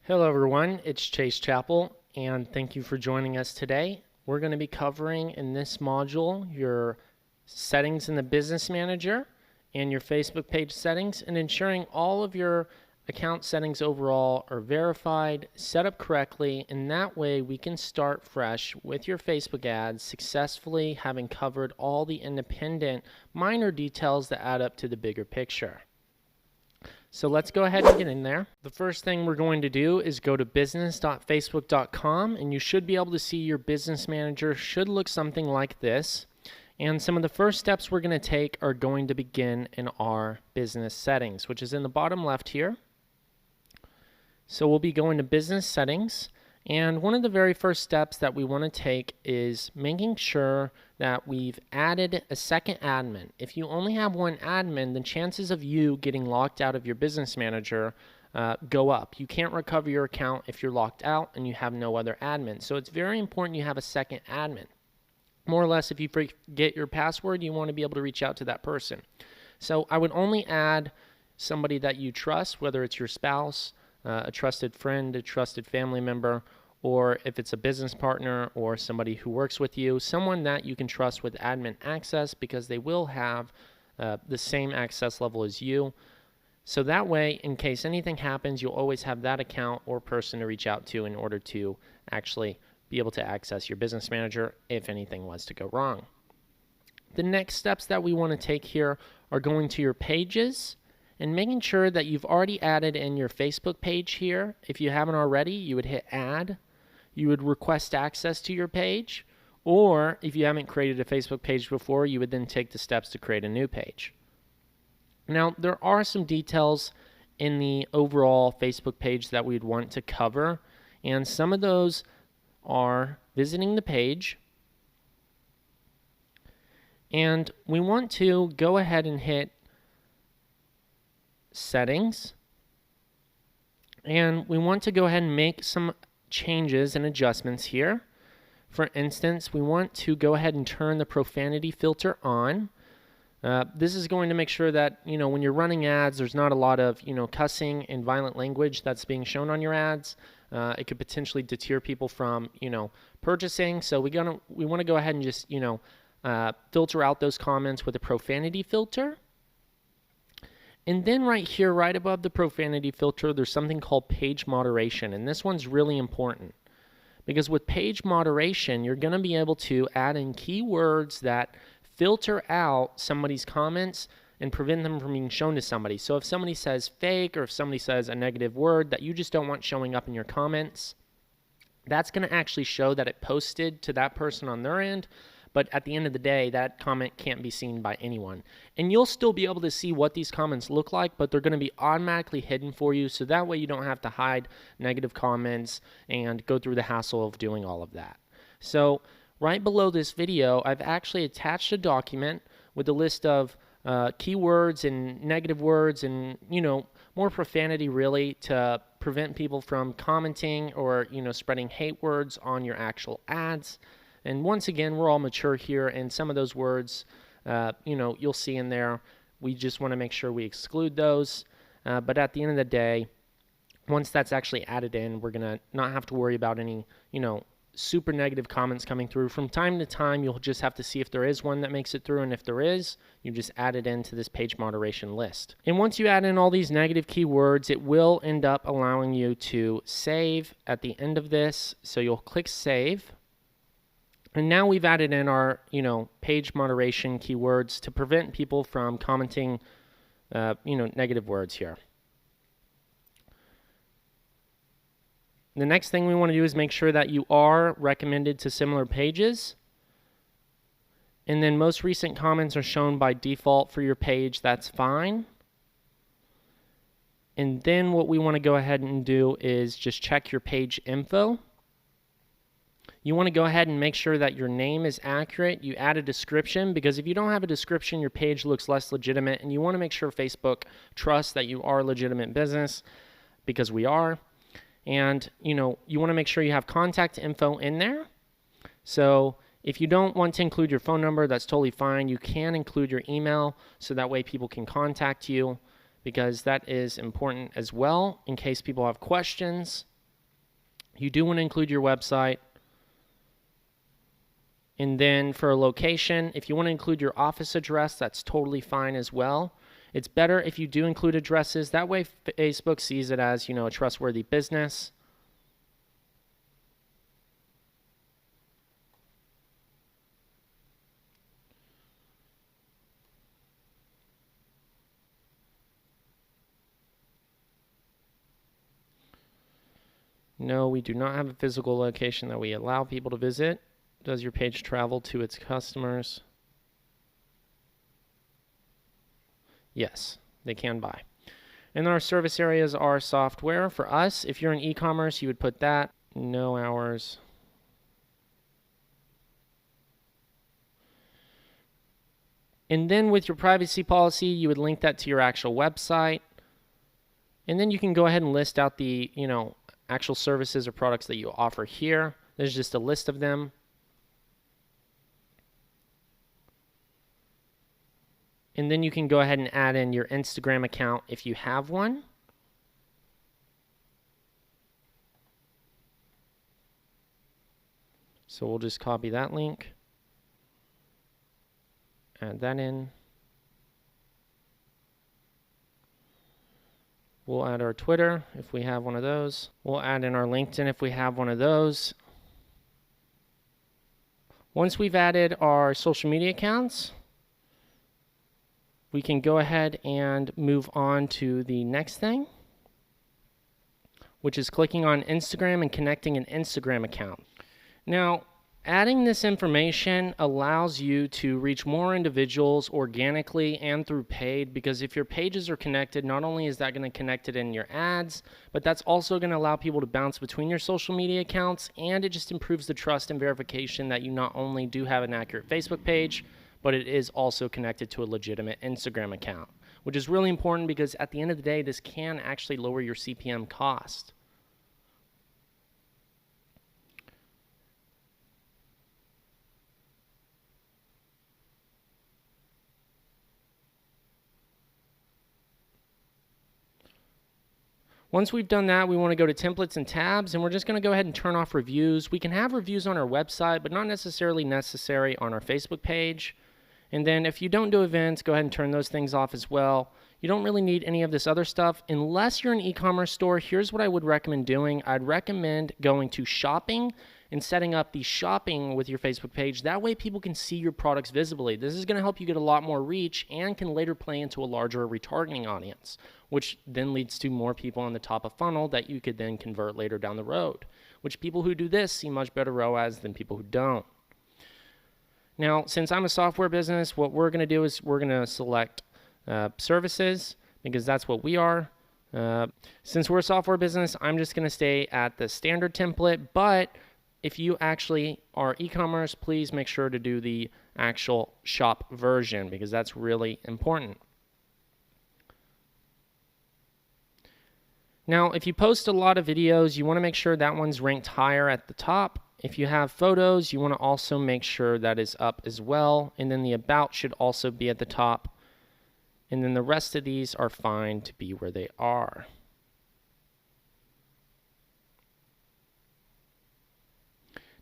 Hello everyone, it's Chase Chappell and thank you for joining us today. We're going to be covering in this module your settings in the Business Manager and your Facebook page settings and ensuring all of your account settings overall are verified, set up correctly, and that way we can start fresh with your Facebook ads successfully having covered all the independent minor details that add up to the bigger picture. So let's go ahead and get in there. The first thing we're going to do is go to business.facebook.com and you should be able to see your business manager should look something like this. And some of the first steps we're going to take are going to begin in our business settings, which is in the bottom left here. So we'll be going to business settings. And one of the very first steps that we want to take is making sure that we've added a second admin. If you only have one admin, the chances of you getting locked out of your business manager go up. You can't recover your account if you're locked out and you have no other admin. So it's very important you have a second admin. More or less, if you forget your password, you want to be able to reach out to that person. So I would only add somebody that you trust, whether it's your spouse, a trusted friend, a trusted family member, or if it's a business partner or somebody who works with you, someone that you can trust with admin access because they will have the same access level as you. So that way, in case anything happens, you'll always have that account or person to reach out to in order to actually be able to access your business manager if anything was to go wrong. The next steps that we want to take here are going to your pages and making sure that you've already added in your Facebook page here. If you haven't already, you would hit add. You would request access to your page, or if you haven't created a Facebook page before, you would then take the steps to create a new page. Now, there are some details in the overall Facebook page that we'd want to cover, and some of those are visiting the page, and we want to go ahead and hit settings, and we want to go ahead and make some changes and adjustments here. For instance, we want to go ahead and turn the profanity filter on. This is going to make sure that, when you're running ads, there's not a lot of, cussing and violent language that's being shown on your ads. It could potentially deter people from, purchasing. So we want to go ahead and just, filter out those comments with a profanity filter. And then right here, right above the profanity filter, there's something called page moderation. And this one's really important because with page moderation, you're going to be able to add in keywords that filter out somebody's comments and prevent them from being shown to somebody. So if somebody says fake or if somebody says a negative word that you just don't want showing up in your comments, that's going to actually show that it posted to that person on their end. But at the end of the day, that comment can't be seen by anyone. And you'll still be able to see what these comments look like, but they're going to be automatically hidden for you. So that way you don't have to hide negative comments and go through the hassle of doing all of that. So right below this video, I've actually attached a document with a list of keywords and negative words and, more profanity really to prevent people from commenting or, spreading hate words on your actual ads. And once again, we're all mature here, and some of those words, you'll see in there. We just want to make sure we exclude those. But at the end of the day, once that's actually added in, we're going to not have to worry about any, super negative comments coming through. From time to time, you'll just have to see if there is one that makes it through, and if there is, you just add it into this page moderation list. And once you add in all these negative keywords, it will end up allowing you to save at the end of this. So you'll click save. And now we've added in our, page moderation keywords to prevent people from commenting, negative words here. The next thing we want to do is make sure that you are recommended to similar pages. And then most recent comments are shown by default for your page. That's fine. And then what we want to go ahead and do is just check your page info. You want to go ahead and make sure that your name is accurate. You add a description because if you don't have a description, your page looks less legitimate. And you want to make sure Facebook trusts that you are a legitimate business because we are. And, you want to make sure you have contact info in there. So if you don't want to include your phone number, that's totally fine. You can include your email so that way people can contact you because that is important as well in case people have questions. You do want to include your website. And then for a location, if you want to include your office address, that's totally fine as well. It's better if you do include addresses. That way Facebook sees it as, a trustworthy business. No, we do not have a physical location that we allow people to visit. Does your page travel to its customers? Yes, they can buy. And our service areas are software. For us, if you're in e-commerce, you would put that. No hours. And then with your privacy policy, you would link that to your actual website. And then you can go ahead and list out the, actual services or products that you offer here. There's just a list of them. And then you can go ahead and add in your Instagram account if you have one. So we'll just copy that link, add that in. We'll add our Twitter if we have one of those. We'll add in our LinkedIn if we have one of those. Once we've added our social media accounts, we can go ahead and move on to the next thing, which is clicking on Instagram and connecting an Instagram account. Now, adding this information allows you to reach more individuals organically and through paid, because if your pages are connected, not only is that going to connect it in your ads, but that's also going to allow people to bounce between your social media accounts, and it just improves the trust and verification that you not only do have an accurate Facebook page, but it is also connected to a legitimate Instagram account, which is really important because at the end of the day, this can actually lower your CPM cost. Once we've done that, we want to go to templates and tabs, and we're just going to go ahead and turn off reviews. We can have reviews on our website, but not necessarily necessary on our Facebook page. And then if you don't do events, go ahead and turn those things off as well. You don't really need any of this other stuff. Unless you're an e-commerce store, here's what I would recommend doing. I'd recommend going to shopping and setting up the shopping with your Facebook page. That way people can see your products visibly. This is going to help you get a lot more reach and can later play into a larger retargeting audience, which then leads to more people on the top of funnel that you could then convert later down the road, which people who do this see much better ROAS than people who don't. Now, since I'm a software business, what we're going to do is we're going to select services, because that's what we are. Since we're a software business, I'm just going to stay at the standard template, but if you actually are e-commerce, please make sure to do the actual shop version, because that's really important. Now, if you post a lot of videos, you want to make sure that one's ranked higher at the top. If you have photos, you want to also make sure that is up as well. And then the about should also be at the top. And then the rest of these are fine to be where they are.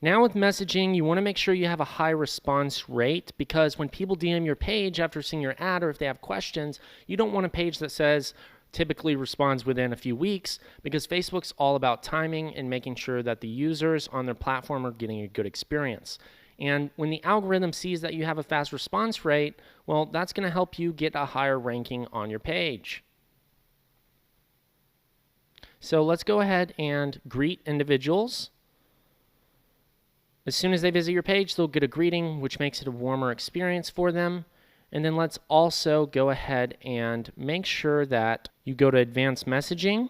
Now with messaging, you want to make sure you have a high response rate, because when people DM your page after seeing your ad, or if they have questions, you don't want a page that says typically responds within a few weeks, because Facebook's all about timing and making sure that the users on their platform are getting a good experience. And when the algorithm sees that you have a fast response rate, well, that's going to help you get a higher ranking on your page. So let's go ahead and greet individuals. As soon as they visit your page, they'll get a greeting, which makes it a warmer experience for them. And then let's also go ahead and make sure that you go to advanced messaging.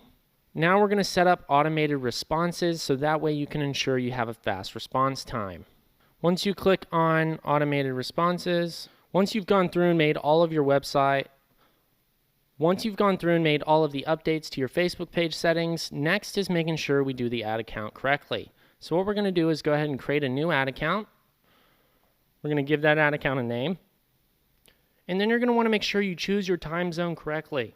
Now we're going to set up automated responses, so that way you can ensure you have a fast response time. Once you click on automated responses, once you've gone through and made all of your website, once you've gone through and made all of the updates to your Facebook page settings, next is making sure we do the ad account correctly. So what we're going to do is go ahead and create a new ad account. We're going to give that ad account a name. And then you're going to want to make sure you choose your time zone correctly.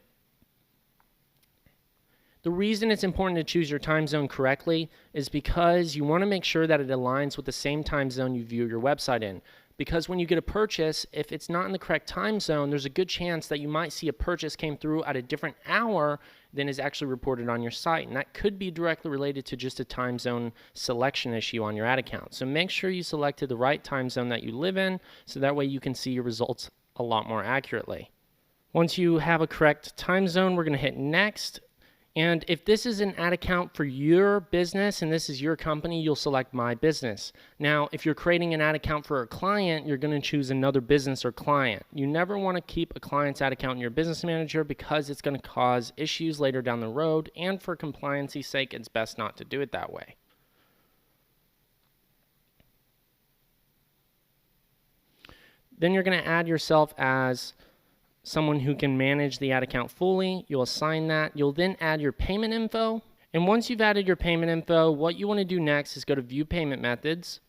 The reason it's important to choose your time zone correctly is because you want to make sure that it aligns with the same time zone you view your website in. Because when you get a purchase, if it's not in the correct time zone, there's a good chance that you might see a purchase came through at a different hour than is actually reported on your site. And that could be directly related to just a time zone selection issue on your ad account. So make sure you selected the right time zone that you live in, so that way you can see your results a lot more accurately. Once you have a correct time zone, we're going to hit next. And if this is an ad account for your business and this is your company, you'll select My Business. Now, if you're creating an ad account for a client, you're going to choose another business or client. You never want to keep a client's ad account in your business manager because it's going to cause issues later down the road, and for compliance's sake, it's best not to do it that way. Then you're going to add yourself as someone who can manage the ad account fully. You'll assign that. You'll then add your payment info. And once you've added your payment info, what you want to do next is go to View Payment Methods.